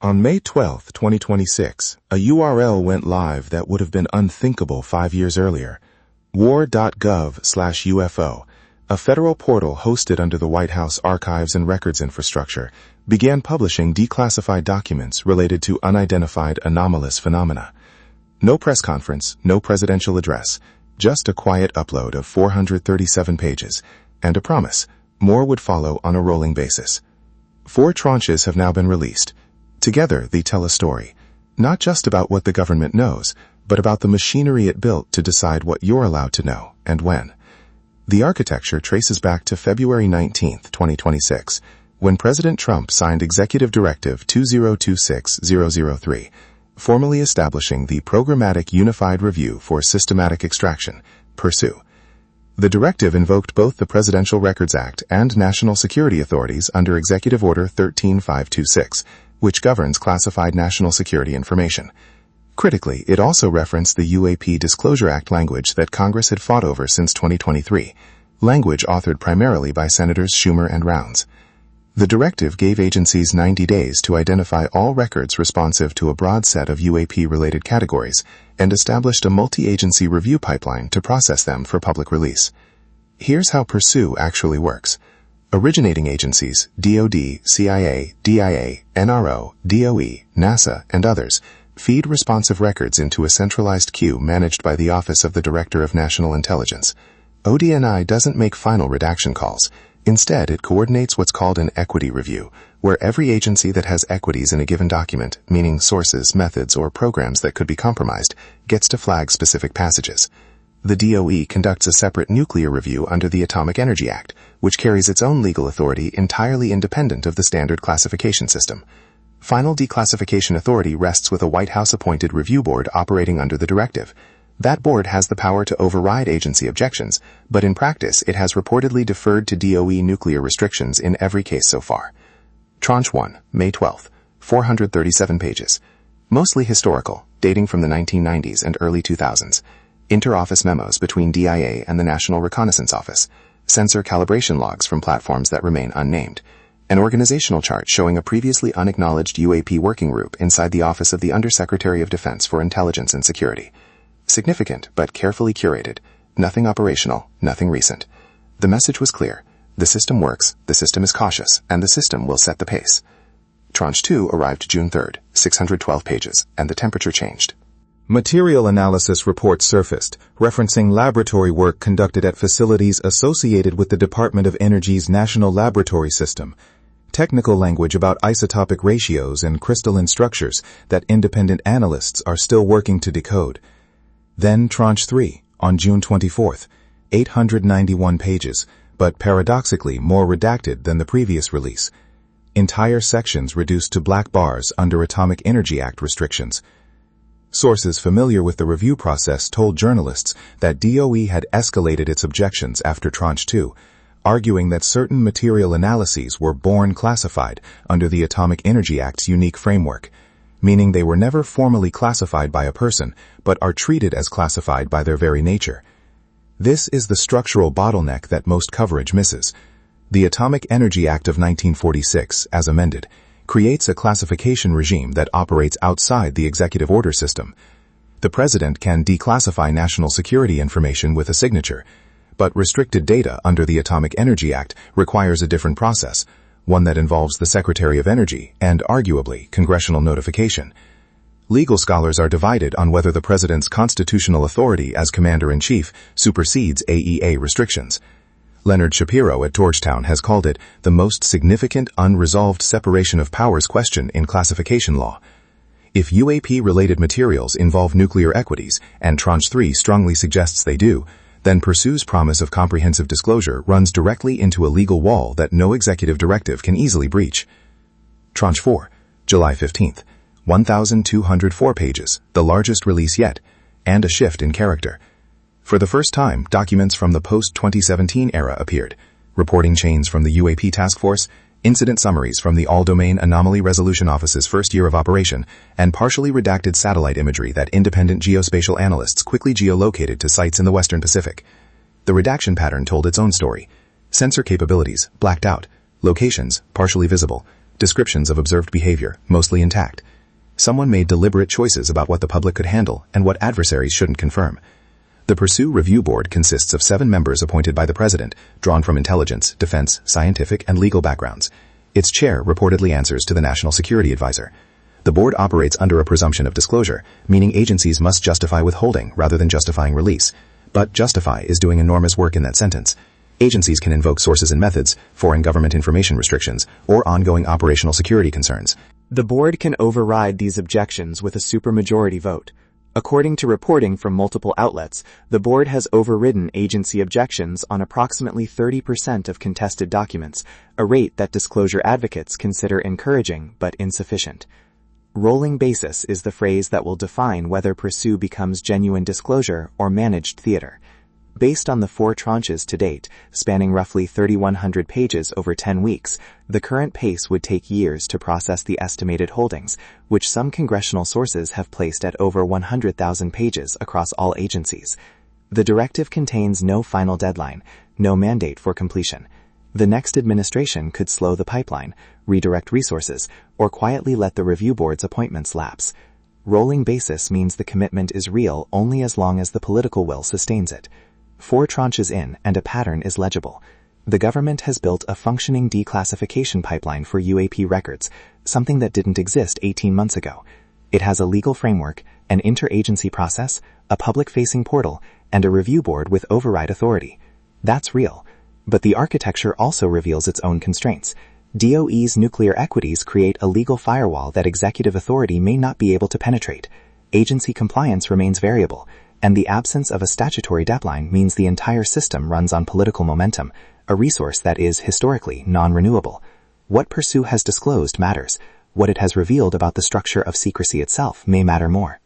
On May 12, 2026, a URL went live that would have been unthinkable 5 years earlier. WAR.GOV/UFO, a federal portal hosted under the White House Archives and Records Infrastructure, began publishing declassified documents related to unidentified anomalous phenomena. No press conference, no presidential address, just a quiet upload of 437 pages, and a promise: more would follow on a rolling basis. 4 tranches have now been released. Together, they tell a story, not just about what the government knows, but about the machinery it built to decide what you're allowed to know and when. The architecture traces back to February 19, 2026, when President Trump signed Executive Directive 2026003, formally establishing the Programmatic Unified Review for Systematic Extraction, PURSUE. The directive invoked both the Presidential Records Act and national security authorities under Executive Order 13526, which governs classified national security information. Critically, it also referenced the UAP Disclosure Act language that Congress had fought over since 2023, language authored primarily by Senators Schumer and Rounds. The directive gave agencies 90 days to identify all records responsive to a broad set of UAP-related categories and established a multi-agency review pipeline to process them for public release. Here's how PURSUE actually works. Originating agencies, DoD, CIA, DIA, NRO, DOE, NASA, and others, feed responsive records into a centralized queue managed by the Office of the Director of National Intelligence. ODNI doesn't make final redaction calls. Instead, it coordinates what's called an equity review, where every agency that has equities in a given document, meaning sources, methods, or programs that could be compromised, gets to flag specific passages. The DOE conducts a separate nuclear review under the Atomic Energy Act, which carries its own legal authority entirely independent of the standard classification system. Final declassification authority rests with a White House-appointed review board operating under the directive. That board has the power to override agency objections, but in practice it has reportedly deferred to DOE nuclear restrictions in every case so far. Tranche 1, May 12, 437 pages. Mostly historical, dating from the 1990s and early 2000s. Inter-office memos between DIA and the National Reconnaissance Office. Sensor calibration logs from platforms that remain unnamed. An organizational chart showing a previously unacknowledged UAP working group inside the Office of the Undersecretary of Defense for Intelligence and Security. Significant, but carefully curated. Nothing operational, nothing recent. The message was clear. The system works, the system is cautious, and the system will set the pace. Tranche 2 arrived June 3rd, 612 pages, and the temperature changed. Material analysis reports surfaced, referencing laboratory work conducted at facilities associated with the Department of Energy's National Laboratory System. Technical language about isotopic ratios and crystalline structures that independent analysts are still working to decode. Then Tranche 3, on June 24th, 891 pages, but paradoxically more redacted than the previous release. Entire sections reduced to black bars under Atomic Energy Act restrictions. Sources familiar with the review process told journalists that DOE had escalated its objections after Tranche 2, arguing that certain material analyses were born classified under the Atomic Energy Act's unique framework, meaning they were never formally classified by a person, but are treated as classified by their very nature. This is the structural bottleneck that most coverage misses. The Atomic Energy Act of 1946, as amended, creates a classification regime that operates outside the executive order system. The president can declassify national security information with a signature, but restricted data under the Atomic Energy Act requires a different process, one that involves the Secretary of Energy and, arguably, congressional notification. Legal scholars are divided on whether the president's constitutional authority as commander-in-chief supersedes AEA restrictions. Leonard Shapiro at Georgetown has called it the most significant unresolved separation of powers question in classification law. If UAP-related materials involve nuclear equities, and Tranche 3 strongly suggests they do, then PURSUE's promise of comprehensive disclosure runs directly into a legal wall that no executive directive can easily breach. Tranche 4, July 15th, 1,204 pages, the largest release yet, and a shift in character. For the first time, documents from the post-2017 era appeared, reporting chains from the UAP Task Force, incident summaries from the All-Domain Anomaly Resolution Office's first year of operation, and partially redacted satellite imagery that independent geospatial analysts quickly geolocated to sites in the Western Pacific. The redaction pattern told its own story. Sensor capabilities, blacked out. Locations, partially visible. Descriptions of observed behavior, mostly intact. Someone made deliberate choices about what the public could handle and what adversaries shouldn't confirm. The Pursue Review Board consists of 7 members appointed by the President, drawn from intelligence, defense, scientific, and legal backgrounds. Its chair reportedly answers to the National Security Advisor. The board operates under a presumption of disclosure, meaning agencies must justify withholding rather than justifying release. But justify is doing enormous work in that sentence. Agencies can invoke sources and methods, foreign government information restrictions, or ongoing operational security concerns. The board can override these objections with a supermajority vote. According to reporting from multiple outlets, the board has overridden agency objections on approximately 30% of contested documents, a rate that disclosure advocates consider encouraging but insufficient. Rolling basis is the phrase that will define whether Pursue becomes genuine disclosure or managed theater. Based on the 4 tranches to date, spanning roughly 3,100 pages over 10 weeks, the current pace would take years to process the estimated holdings, which some congressional sources have placed at over 100,000 pages across all agencies. The directive contains no final deadline, no mandate for completion. The next administration could slow the pipeline, redirect resources, or quietly let the review board's appointments lapse. Rolling basis means the commitment is real only as long as the political will sustains it. 4 tranches in, and a pattern is legible. The government has built a functioning declassification pipeline for UAP records, something that didn't exist 18 months ago. It has a legal framework, an interagency process, a public-facing portal, and a review board with override authority. That's real. But the architecture also reveals its own constraints. DOE's nuclear equities create a legal firewall that executive authority may not be able to penetrate. Agency compliance remains variable, and the absence of a statutory deadline means the entire system runs on political momentum, a resource that is historically non-renewable. What Pursue has disclosed matters. What it has revealed about the structure of secrecy itself may matter more.